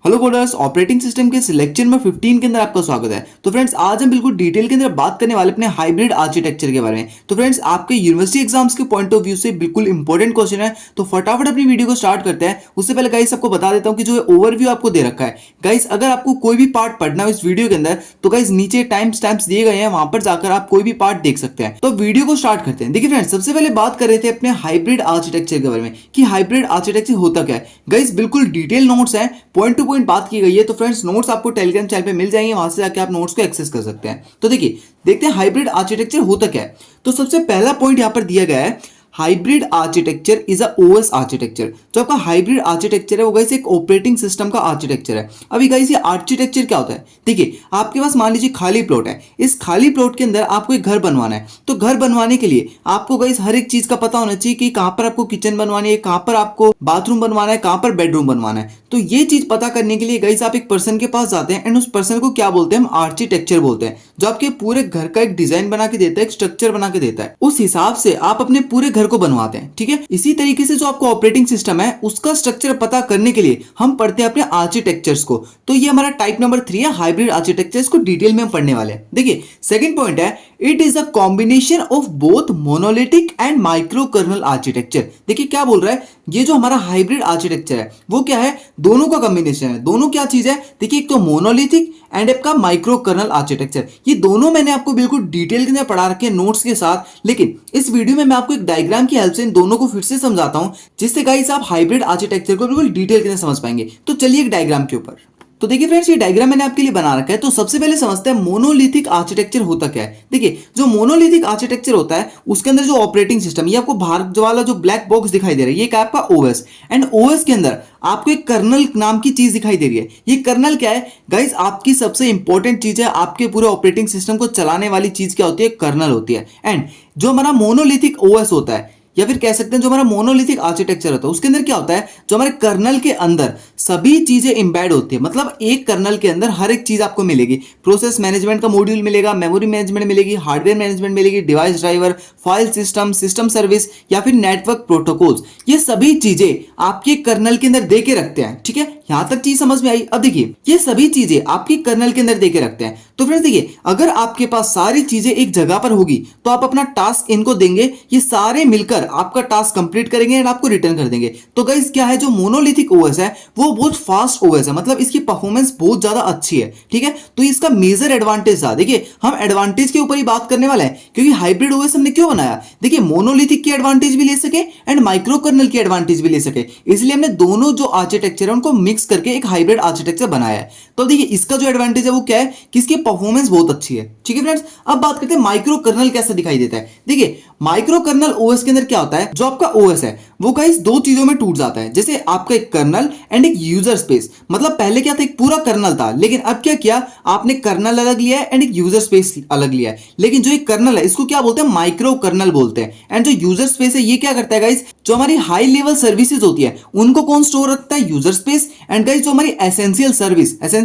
Hello coders, operating system के lecture number 15 के अंदर आपका स्वागत है। तो फ्रेंड्स, आज हम बिल्कुल डिटेल के अंदर बात करने वाले अपने हाइब्रिड आर्किटेक्चर के बारे में। तो फ्रेंड्स, आपके यूनिवर्सिटी एग्जाम्स के पॉइंट ऑफ व्यू से बिल्कुल इंपॉर्टेंट क्वेश्चन है। तो फटाफट अपनी वीडियो को स्टार्ट करते हैं। उससे पहले गाइस आपको बता देता हूं कि जो ओवरव्यू आपको दे रखा है, गाइस अगर आपको कोई भी पार्ट पढ़ना हो इस वीडियो के अंदर तो गाइस नीचे टाइम स्टैम्प्स दिए गए हैं, वहां पर जाकर आप कोई भी पार्ट देख सकते हैं। तो वीडियो को स्टार्ट करते हैं। देखिए फ्रेंड्स, सबसे पहले बात कर रहे थे अपने हाइब्रिड आर्किटेक्चर के बारे में कि हाइब्रिड आर्किटेक्चर होता क्या है। गाइस बिल्कुल डिटेल नोट्स है, पॉइंट टू पॉइंट बात की गई है। तो फ्रेंड्स, नोट्स आपको टेलीग्राम चैनल पे मिल जाएंगे, वहां से जाके आप नोट्स को एक्सेस कर सकते हैं। तो देखिए, देखते हैं हाइब्रिड आर्किटेक्चर होता क्या है। तो सबसे पहला पॉइंट यहां पर दिया गया है, hybrid architecture is a OS architecture. जो आपका हाइब्रिड आर्किटेक्चर है वो गाइस एक ऑपरेटिंग सिस्टम का आर्किटेक्चर है। अभी गाइस ये आर्किटेक्चर क्या होता है, देखिए आपके पास मान लीजिए खाली प्लॉट है। इस खाली प्लॉट के अंदर आपको एक घर बनवाना है। तो घर बनवाने के लिए आपको गाइस हर एक चीज का पता होना चाहिए कि कहां पर आपको किचन बनवानी है, कहां पर आपको बाथरूम बनवाना है, कहां पर बेडरूम बनवाना है। तो ये चीज पता करने के लिए गाइस आप एक पर्सन के पास जाते हैं एंड उस पर्सन को क्या बोलते हैं, हम आर्किटेक्चर बोलते हैं, जो आपके पूरे घर का एक डिजाइन बना के देता है, एक स्ट्रक्चर बना के देता है। उस हिसाब से आप अपने पूरे घर को बनवाते हैं। ठीक है, इसी तरीके से जो आपको ऑपरेटिंग सिस्टम है उसका स्ट्रक्चर पता करने के लिए हम पढ़ते हैं अपने आर्किटेक्चर्स को। तो ये हमारा टाइप नंबर 3 है, हाइब्रिड आर्किटेक्चर्स को डिटेल में हम पढ़ने वाले हैं। देखिए सेकंड पॉइंट है, it is a combination of both monolithic and micro kernel architecture. देखिए क्या बोल रहा है, ये जो हमारा हाइब्रिड आर्किटेक्चर है वो क्या है, दोनों का कॉम्बिनेशन है। दोनों क्या चीज है, देखिए एक तो मोनोलिथिक एंड आपका माइक्रो कर्नल आर्किटेक्चर। ये दोनों मैंने आपको बिल्कुल डिटेल के अंदर पढ़ा रखे हैं नोट्स के साथ, लेकिन इस वीडियो में मैं आपको एक डायग्राम की हेल्प से इन दोनों को फिर से समझाता हूं, जिससे गाइस आप हाइब्रिड आर्किटेक्चर को बिल्कुल डिटेल के अंदर समझ पाएंगे। तो चलिए एक डायग्राम के ऊपर। तो देखिए फ्रेंड्स, ये डायग्राम मैंने आपके लिए बना रखा है। तो सबसे पहले समझते हैं मोनोलिथिक आर्किटेक्चर होता क्या है। देखिए जो मोनोलिथिक आर्किटेक्चर होता है उसके अंदर जो ऑपरेटिंग सिस्टम, ये आपको बाहर जो वाला जो ब्लैक बॉक्स दिखाई दे रहा है, ये क्या आपका ओएस, एंड ओएस के अंदर आपको एक कर्नल नाम की चीज दिखाई दे रही है। ये कर्नल क्या है गाइस, आपकी सबसे इंपॉर्टेंट चीज है। आपके पूरे ऑपरेटिंग सिस्टम को चलाने वाली चीज क्या होती है, कर्नल होती है। एंड जो हमारा मोनोलिथिक ओएस होता है, या फिर कह सकते हैं जो हमारा मोनोलिथिक आर्किटेक्चर होता है, उसके अंदर क्या होता है, जो हमारे कर्नल के अंदर सभी चीजें इंबेड होती है। मतलब एक कर्नल के अंदर हर एक चीज आपको मिलेगी। प्रोसेस मैनेजमेंट का मॉड्यूल मिलेगा, मेमोरी मैनेजमेंट मिलेगी, हार्डवेयर मैनेजमेंट मिलेगी, device driver, file system, system service या फिर नेटवर्क प्रोटोकॉल्स, ये सभी चीजें आपके कर्नल के अंदर दे के रखते हैं। ठीक है, यहां तक चीज समझ में आई। अब देखिए ये सभी चीजें आपकी कर्नल के अंदर दे के रखते हैं। तो फ्रेंड्स देखिए, अगर आपके पास सारी चीजें एक जगह पर होगी तो आप अपना टास्क इनको देंगे, ये सारे मिलकर आपका टास्क कंप्लीट करेंगे एंड आपको रिटर्न कर देंगे। तो गाइस क्या है, जो मोनोलिथिक ओएस है वो बहुत फास्ट ओएस है, मतलब इसकी परफॉर्मेंस बहुत ज्यादा अच्छी है। ठीक है, तो इसका मेजर एडवांटेज था। देखिए हम एडवांटेज के ऊपर ही बात करने वाले हैं, क्योंकि हाइब्रिड ओएस हमने क्यों बनाया, देखिए मोनोलिथिक की एडवांटेज भी ले सके एंड माइक्रो कर्नल की एडवांटेज भी ले सके, इसलिए हमने दोनों जो आर्किटेक्चर है उनको मिक्स करके एक हाइब्रिड आर्किटेक्चर बनाया है। तो देखिए इसका जो एडवांटेज है वो क्या है कि इसकी परफॉर्मेंस बहुत अच्छी है। ठीक है फ्रेंड्स, अब बात करते हैं माइक्रो कर्नल कैसा दिखाई देता है। देखिए माइक्रो कर्नल ओएस के अंदर क्या होता है, जो आपका ओएस है वो गाइस दो चीजों में टूट जाता है। जैसे आपका एक कर्नल एंड एक यूजर स्पेस। मतलब पहले क्या था, एक पूरा कर्नल था, लेकिन अब क्या किया आपने, कर्नल अलग लिया है एंड एक यूजर स्पेस अलग लिया है। लेकिन जो एक कर्नल है इसको क्या बोलते हैं, माइक्रो कर्नल बोलते हैं। एंड जो यूजर स्पेस है ये क्या करता है गाइस, जो हमारी हाई लेवल सर्विसेज होती है उनको कौन स्टोर रखता है, यूजर स्पेस। एंड गाइस जो हमारी एसेंशियल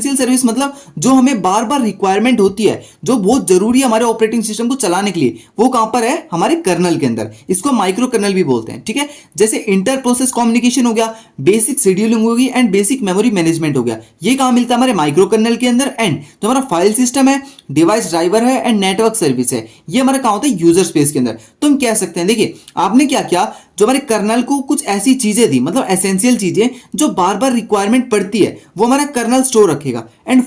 सर्विस मतलब जो हमें बार बार रिक्वायरमेंट होती है, जो बहुत जरूरी है हमारे ऑपरेटिंग सिस्टम को चलाने के लिए, वो कहां पर है, हमारे कर्नल के अंदर। इसको माइक्रो कर्नल भी बोलते हैं। ठीक है, जैसे इंटर प्रोसेस कम्युनिकेशन हो गया, बेसिक शेड्यूलिंग होगी एंड बेसिक मेमोरी मैनेजमेंट हो गया, ये कहां मिलता है, हमारे माइक्रो कर्नल के अंदर। एंड जो हमारा फाइल सिस्टम है, डिवाइस ड्राइवर है एंड नेटवर्क सर्विस है, ये हमारा कहां होता है, यूजर स्पेस के अंदर। तो हम कह सकते हैं, देखिए आपने क्या किया, जो हमारे कर्नल को कुछ ऐसी चीजें दी, मतलब एसेंशियल चीजें जो बार बार रिक्वायरमेंट पड़ती है, वो हमारा कर्नल स्टोर रखेगा। एंड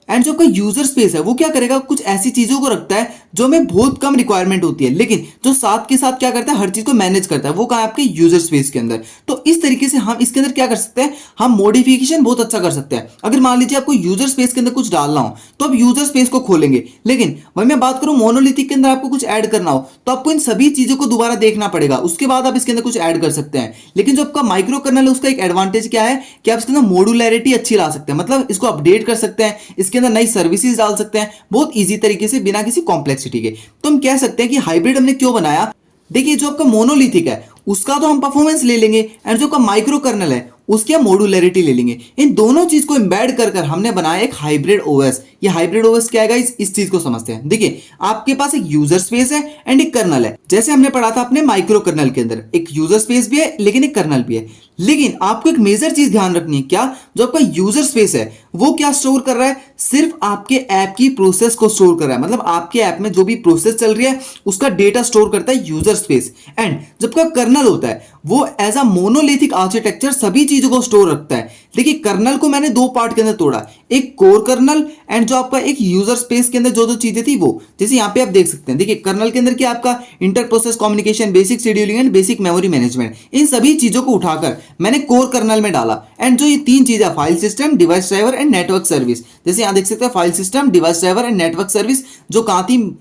जो आपका यूजर स्पेस है वो क्या करेगा, कुछ ऐसी चीजों को रखता है जो हमें बहुत कम रिक्वायरमेंट होती है, लेकिन जो साथ के साथ क्या करता है, हर चीज को मैनेज करता है, वो कहां है, आपके यूजर स्पेस के अंदर। तो इस तरीके से हम इसके अंदर क्या कर सकते हैं, हम मॉडिफिकेशन बहुत अच्छा कर सकते हैं। अगर मान लीजिए आपको यूजर स्पेस के अंदर कुछ डालना हो तो आप यूजर स्पेस को खोलेंगे, लेकिन वही मैं बात करूं मोनोलिथिक के अंदर आपको कुछ ऐड करना हो तो आपको इन सभी चीजों को दोबारा देखना पड़ेगा, उसके बाद आप इसके अंदर कुछ ऐड कर सकते हैं। लेकिन जो आपका माइक्रो कर्नल है उसका एक एडवांटेज क्या है कि आप इसके अंदर मॉड्यूलैरिटी अच्छी ला सकते हैं, मतलब इसको अपडेट कर सकते हैं, इसके अंदर नई सर्विसेज डाल सकते हैं बहुत इजी तरीके से बिना किसी कॉम्प्लेक्सिटी के। तो हम कह सकते हैं कि हाइब्रिड हमने क्यों बनाया, देखिए जो आपका मोनोलिथिक है उसका तो हम परफॉर्मेंस ले लेंगे, एंड जो आपका माइक्रो कर्नल है उसकी हम मॉड्यूलरिटी ले लेंगे। इन दोनों चीज को एम्बेड कर कर हमने बनाया एक हाइब्रिड ओएस। ये हाइब्रिड ओएस क्या है गाइस, इस चीज को समझते हैं। देखिए आपके पास एक यूजर स्पेस है एंड एक कर्नल है। जैसे हमने पढ़ा था अपने माइक्रो कर्नल के अंदर, एक यूजर स्पेस भी है लेकिन एक कर्नल भी है। लेकिन आपको एक मेजर चीज ध्यान रखनी है, क्या, जो आपका यूजर स्पेस है वो क्या स्टोर कर रहा है, सिर्फ आपके ऐप की प्रोसेस को स्टोर कर रहा है। मतलब आपके ऐप में जो भी प्रोसेस चल रही है उसका डेटा स्टोर करता है यूजर स्पेस। एंड जब का कर्नल होता है वो एज अ मोनोलिथिक आर्किटेक्चर सभी चीजों को स्टोर रखता है। देखिए कर्नल को मैंने दो पार्ट के अंदर तोड़ा, एक कोर कर्नल एंड जो आपका एक यूजर स्पेस के अंदर जो जो चीजें थी वो। जैसे यहाँ पे आप देख सकते हैं, देखिए कर्नल के अंदर क्या आपका inter process communication, basic scheduling and basic memory management, इन सभी चीजों को उठाकर मैंने कोर कर्नल में डाला। एंड जो ये तीन चीजें, file system, device driver and network service, जैसे यहाँ देख सकते हैं file system, device driver and network service, जो कहाँ थी,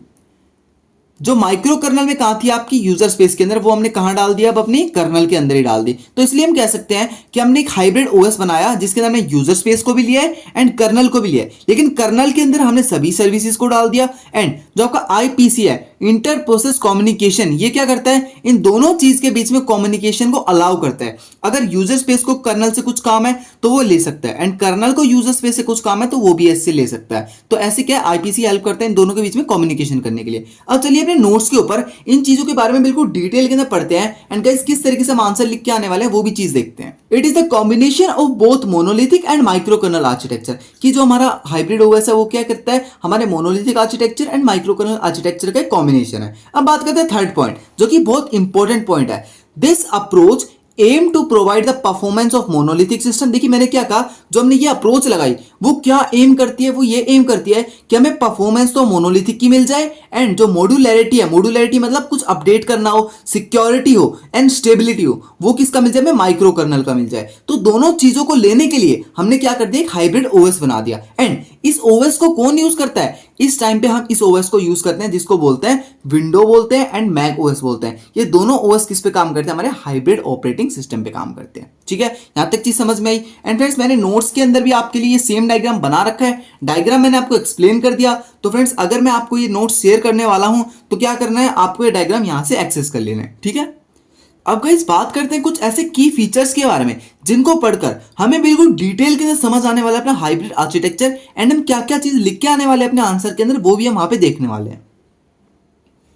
जो माइक्रो कर्नल में कहां थी आपकी यूजर स्पेस के अंदर, वो हमने कहां डाल दिया, अब अपनी कर्नल के अंदर ही डाल दी। तो इसलिए हम कह सकते हैं कि हमने एक हाइब्रिड ओएस बनाया जिसके अंदर हमने यूजर स्पेस को भी लिया है एंड कर्नल को भी लिया है। लेकिन कर्नल के अंदर हमने सभी सर्विसेज को डाल दिया। एंड जो आपका आईपीसी है, इंटर प्रोसेस कम्युनिकेशन, ये क्या करता है, इन दोनों चीज के बीच में कम्युनिकेशन को अलाउ करता है। अगर यूजर स्पेस को कर्नल से कुछ काम है तो वो ले सकता है, एंड कर्नल को यूजर स्पेस से कुछ काम है तो वो भी ऐसे ले सकता है। तो ऐसे क्या आईपीसी हेल्प करता है इन दोनों के बीच में कम्युनिकेशन करने के लिए। अब चलिए अपने नोट्स के ऊपर इन चीजों के बारे में बिल्कुल डिटेल के अंदर पढ़ते हैं एंड गाइस किस तरीके से हम आंसर लिख के आने वाले हैं वो भी चीज देखते हैं। It is the combination of both monolithic and micro kernel architecture, कि जो हमारा हाइब्रिड ओएस है वो क्या करता है, हमारे monolithic architecture and micro kernel architecture का कॉम्बिनेशन है। अब बात करते हैं थर्ड पॉइंट, जो कि बहुत इंपॉर्टेंट पॉइंट है। This approach aim to provide the performance of monolithic system. देखिए मैंने क्या कहा, जो हमने ये अप्रोच लगाई वो क्या एम करती है, वो ये एम करती है कि हमें परफॉर्मेंस तो मोनोलिथिक की मिल जाए, एंड जो मॉड्यूलैरिटी है, मॉड्यूलैरिटी मतलब कुछ अपडेट करना हो, सिक्योरिटी हो एंड स्टेबिलिटी हो, वो किसका मिल जाए, हमें माइक्रो कर्नल का मिल जाए। तो दोनों चीजों को लेने के लिए हमने क्या कर दिया, एक हाइब्रिड ओएस बना दिया। एंड इस ओएस को कौन यूज करता है, इस टाइम पे हम इस ओएस को यूज करते हैं जिसको बोलते हैं विंडो बोलते हैं एंड मैक ओएस बोलते हैं। ये दोनों ओएस किस पे काम करते हैं, हमारे हाइब्रिड ऑपरेटिंग सिस्टम पे काम करते हैं। ठीक है, यहां तक चीज समझ में आई। एंड फ्रेंड्स मैंने नोट्स के अंदर भी आपके लिए सेम डायग्राम बना रखा है, डायग्राम मैंने आपको एक्सप्लेन कर दिया। तो फ्रेंड्स अगर मैं आपको ये नोट्स शेयर करने वाला हूं तो क्या करना है, आपको ये डायग्राम यहां से एक्सेस कर लेना है। ठीक है, अब गाइस बात करते हैं कुछ ऐसे की फीचर्स के बारे में जिनको पढ़कर हमें बिल्कुल डिटेल के अंदर समझ आने वाला है अपना हाइब्रिड आर्किटेक्चर, एंड हम क्या क्या चीज लिख के आने वाले हैं अपने आंसर के अंदर, वो भी हम वहां पे देखने वाले हैं।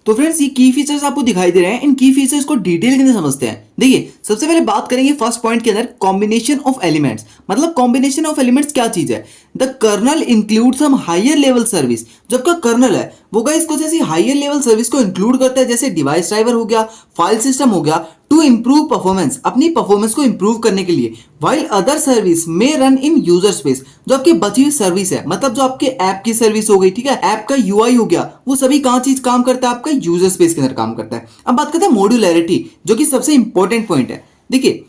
तो फ्रेंड्स ये की फीचर्स आपको दिखाई दे रहे हैं, इन की फीचर्स को डिटेल के अंदर समझते हैं। देखिए सबसे पहले बात करेंगे फर्स्ट पॉइंट के अंदर, कॉम्बिनेशन ऑफ एलिमेंट्स। मतलब कॉम्बिनेशन ऑफ एलिमेंट्स क्या चीज है, the kernel include some higher level service. जब का कर्नल है वो गाइस कुछ ऐसी हायर लेवल सर्विस को इंक्लूड करता है, जैसे डिवाइस ड्राइवर हो गया, फाइल सिस्टम हो गया, टू इंप्रूव परफॉर्मेंस, अपनी परफॉर्मेंस को इंप्रूव करने के लिए। वाइल अदर सर्विस में रन इन यूजर स्पेस, जो आपकी बची हुई सर्विस है, मतलब जो आपके ऐप की सर्विस हो गई, ठीक है, ऐप का यूआई हो गया, वो सभी कहां चीज काम करता है, आपका यूजर स्पेस के अंदर काम करता है। अब बात करते हैं मॉड्यूलैरिटी, जो कि सबसे इंपॉर्टेंट पॉइंट है। देखिए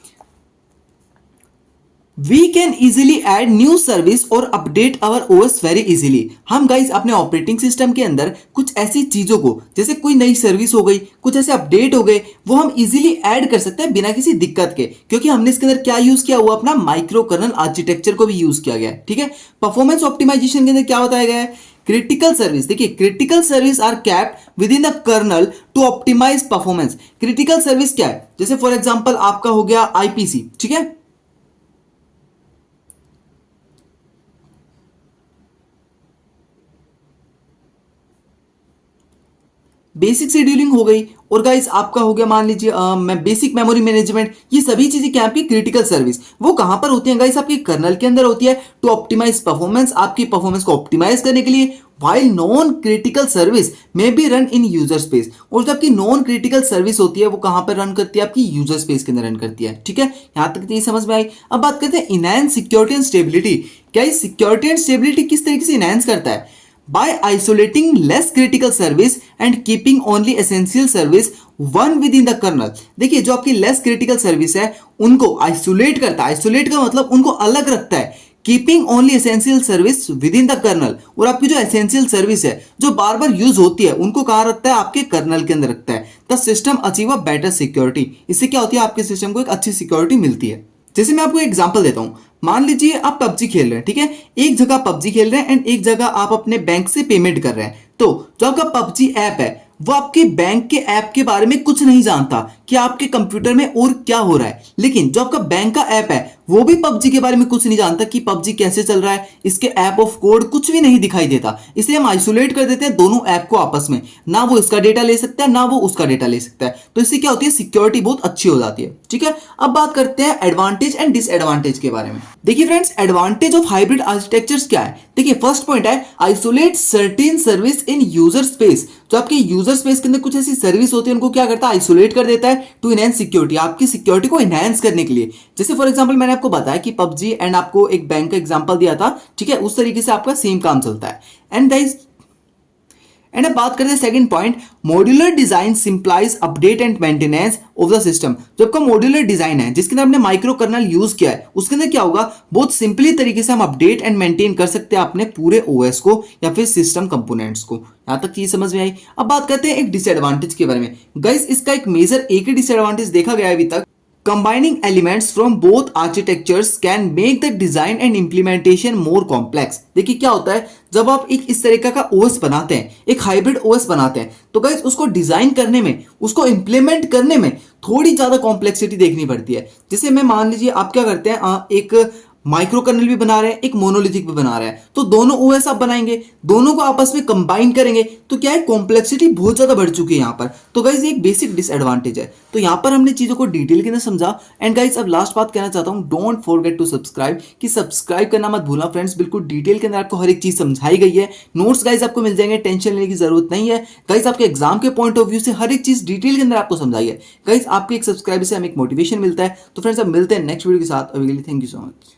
we can easily add new service और update our OS very easily. हम गाइस अपने ऑपरेटिंग सिस्टम के अंदर कुछ ऐसी चीजों को, जैसे कोई नई सर्विस हो गई, कुछ ऐसे अपडेट हो गए, वो हम इजीली ऐड कर सकते हैं बिना किसी दिक्कत के, क्योंकि हमने इसके अंदर क्या यूज किया हुआ, अपना माइक्रो कर्नल आर्किटेक्चर को भी यूज किया गया है। ठीक है, परफॉर्मेंस ऑप्टिमाइजेशन के अंदर क्या बताया गया है, क्रिटिकल सर्विस। देखिए critical service are capped within the kernel to optimize performance. Critical service क्या है, जैसे फॉर एग्जांपल आपका हो गया आईपीसी, ठीक है, बेसिक शेड्यूलिंग हो गई, और गाइस आपका हो गया मान लीजिए बेसिक मेमोरी मैनेजमेंट। ये सभी चीजें क्या आपकी क्रिटिकल सर्विस, वो कहां पर होती हैं गाइस, आपकी कर्नल के अंदर होती है, टू ऑप्टिमाइज परफॉर्मेंस, आपकी परफॉर्मेंस को ऑप्टिमाइज करने के लिए। वाइल नॉन क्रिटिकल सर्विस में be run in user space, और जब आपकी नॉन क्रिटिकल सर्विस होती है वो कहां पर रन करती है, आपकी यूजर स्पेस के अंदर रन करती है। ठीक है, यहां तक ये समझ में आई। अब बात करते हैं इनहैंस सिक्योरिटी एंड स्टेबिलिटी। क्या ये सिक्योरिटी एंड स्टेबिलिटी किस तरीके से इनहैंस करता है, by isolating less critical service and keeping only essential service one within the kernel। देखिए जो आपकी लेस क्रिटिकल सर्विस है उनको आइसोलेट करता है, आइसोलेट का मतलब उनको अलग रखता है, keeping only essential service within the kernel. और आपकी जो एसेंशियल सर्विस है जो बार बार यूज होती है उनको कहां रखता है, आपके कर्नल के अंदर रखता है। The system achieve a better security, इससे क्या होती है, आपके सिस्टम को एक अच्छी सिक्योरिटी मिलती है। जैसे मैं आपको एग्जांपल देता हूं, मान लीजिए आप पबजी खेल रहे हैं, ठीक है, एक जगह पबजी खेल रहे हैं एंड एक जगह आप अपने बैंक से पेमेंट कर रहे हैं। तो जो आपका पबजी ऐप है वो आपके बैंक के ऐप के बारे में कुछ नहीं जानता, कि आपके कंप्यूटर में और क्या हो रहा है, लेकिन जो आपका बैंक का ऐप है वो भी पबजी के बारे में कुछ नहीं जानता कि पबजी कैसे चल रहा है, इसके ऐप ऑफ कोड कुछ भी नहीं दिखाई देता। इसलिए हम आइसोलेट कर देते हैं दोनों ऐप को आपस में, ना वो इसका डेटा ले सकता है ना वो उसका डेटा ले सकता है। तो इससे क्या होती है, सिक्योरिटी बहुत अच्छी हो जाती है। ठीक है, अब बात करते हैं एडवांटेज एंड डिसएडवांटेज के बारे में। देखिए friends, advantage of hybrid architectures क्या है। देखिए फर्स्ट पॉइंट है isolate certain service in user space. जो आपके यूजर स्पेस के अंदर कुछ ऐसी सर्विस होती है उनको क्या करता है, आइसोलेट कर देता है टू इनहेंस सिक्योरिटी, आपकी सिक्योरिटी को इनहेंस करने के लिए। जैसे फॉर एग्जांपल मैंने आपको बताया कि पबजी एंड आपको एक बैंक का एग्जांपल दिया था, ठीक है, उस तरीके से आपका सेम काम चलता है। एंड अब बात करते हैं second point, modular design simplifies update and maintenance of the system. जो आपका मॉड्यूलर डिजाइन है जिसके अंदर आपने माइक्रो कर्नल यूज किया है, उसके अंदर क्या होगा, बहुत सिंपली तरीके से हम अपडेट एंड मेंटेन कर सकते हैं अपने पूरे ओएस को या फिर सिस्टम कंपोनेंट्स को। यहां तक चीज समझ में आई। अब बात करते हैं एक डिसएडवांटेज के बारे में। गाइस, इसका एक मेजर एक ही डिसएडवांटेज देखा गया है अभी तक, combining elements from both architectures can make the design and implementation more complex। देखिए क्या होता है, जब आप एक इस तरीके का ओएस बनाते हैं, एक हाइब्रिड ओएस बनाते हैं, तो गाइस उसको डिजाइन करने में, उसको इंप्लीमेंट करने में थोड़ी ज्यादा कॉम्प्लेक्सिटी देखनी पड़ती है। जैसे मैं मान लीजिए आप क्या करते हैं, एक माइक्रो कर्नल भी बना रहे हैं, एक मोनोलिथिक भी बना रहे हैं, तो दोनों ओएस आप बनाएंगे, दोनों को आपस में कंबाइन करेंगे, तो क्या है, कॉम्प्लेक्सिटी बहुत ज्यादा बढ़ चुकी है यहाँ पर। तो गाइज ये एक बेसिक डिसएडवांटेज है। तो यहाँ पर हमने चीजों को डिटेल के अंदर समझा। एंड गाइज अब लास्ट बात कहना चाहता हूँ, डोंट फॉरगेट टू सब्सक्राइब, कि सब्सक्राइब करना मत भूलना फ्रेंड्स। बिल्कुल डिटेल के अंदर आपको हर एक चीज समझाई गई है, नोट्स गाइज आपको मिल जाएंगे, टेंशन लेने की जरूरत नहीं है। गाइज आपके एग्जाम के पॉइंट ऑफ व्यू से हर एक चीज डिटेल के अंदर आपको समझाई है। गाइज आपके एक सब्सक्राइब से हमें एक मोटिवेशन मिलता है। तो फ्रेंड्स अब मिलते हैं नेक्स्ट वीडियो के साथ। अभी के लिए थैंक यू सो मच।